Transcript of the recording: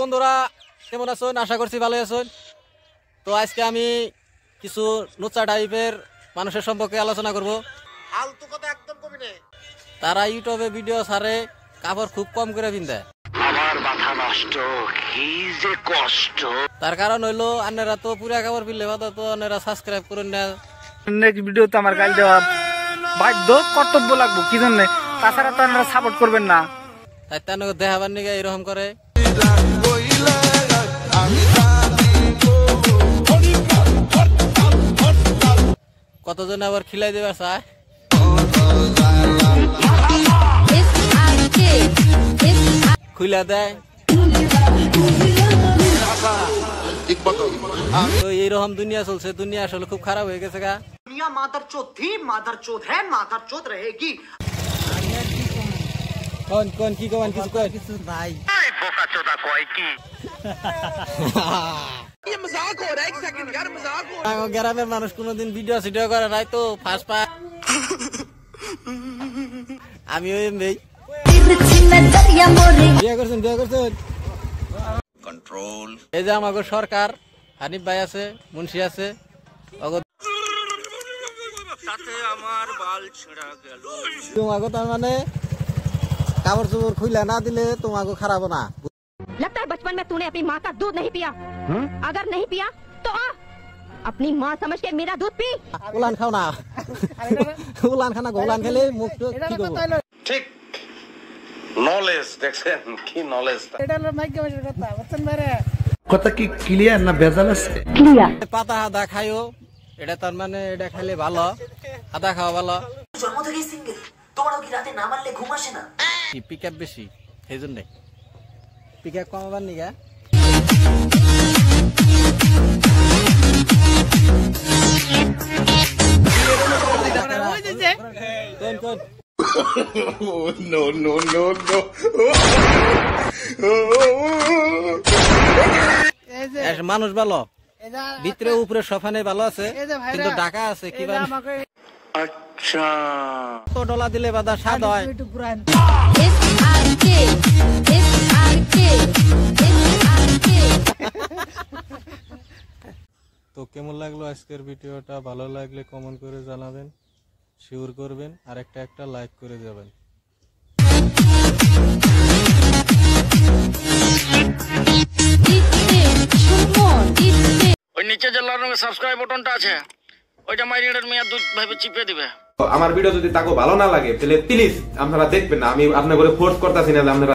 বন্ধুরা কেমন আছেন? আশা করছি ভালো আছেন। তো আজকে আমি কিছু নুচা টাইপের মানুষের সম্পর্কে আলোচনা করব। ফালতু কথা একদম কবি না। তারা ইউটিউবে ভিডিও ছাড়ে, কাপড় খুব কম করে পিনতে। আমার মাথা নষ্ট, কি যে কষ্ট। তার কারণ হইলো আপনারা তো পুরা কাপড় পিনলে তো আপনারা সাবস্ক্রাইব করেন না। নেক্সট ভিডিও তো আমার গাল দেওয়া বাধ্য কর্তব্য লাগবো, কি জন্য? তাছাড়া তো আপনারা সাপোর্ট করবেন না। তাই তেন দেখাবার নিকে এরকম করে। কতজন আবার খিলাই দেবার চায়। খুইলা দেয়। তো এইরকম দুনিয়া চলছে, দুনিয়া আসলে খুব খারাপ হয়ে গেছে গা। दुनिया मादरचोद थी, मादरचोद है, मादरचोद रहेगी। কোন কি কমান কিছু কয় কিছু ভাই बोकाचोदा कोई की। ये मजाक हो रहा है, एक सेकंड यार, मजाक हो আমার গ্রামের মানুষ কোনোদিন ভিডিও সিডিও করে নাই, তো ফার্স্ট পা আমি ওই বিয়ে করছেন কন্ট্রোল। এই যে আমাদের সরকার হানিফ ভাই আছে, মুন্সি আছে, তোমাকে তার মানে কাপড় চোপড় খুইলা না দিলে তোমাকে খারাপ না। लगता है बचपन में तूने अपनी माँ का दूध नहीं पिया। अगर नहीं पिया तो आ अपनी माँ समझ के मेरा दूध पी। উলান খাও না, উলান খানা গোলান খেলে মুখ ঠিক করবো। ঠিক নলেজ দেখছেন কি নলেজ। এটা হলো মাইক ভাষার কথা, বুঝছেন ভাই? কথা কি ক্লিয়ার না ভেজাল আছে? পাতা আদা খাইও, এটা তার মানে এটা খাইলে ভালো, আদা খাওয়া ভালো। জন্ম থেকেই সিঙ্গেল, তোমারও কি রাতে না মারলে ঘুম আসে না? পিক আপ বেশি, সেই জন্যে পিক আপ কমাবার নিগা। মানুষ ভালো, ভিতরে উপরে সফানে ভালো আছে, কিন্তু ঢাকা আছে কি আচ্ছা তো ডলা দিলে বাদা স্বাদ হয়। তো কেমন লাগলো আজকের ভিডিওটা? ভালো লাগলে কমেন্ট করে জানাবেন, শেয়ার করবেন, আর একটা লাইক করে যাবেন। ওই নিচে যে লাল রঙের সাবস্ক্রাইব বাটনটা আছে, ওইটা মাইরিনের মেয়া দুধ ভাবে চিপে দিবে। আমার ভিডিও যদি তাকে ভালো না লাগে তাহলে প্লিজ আপনারা দেখবেন না, আমি আপনার করে ফোর্স করতেছি না যে আপনারা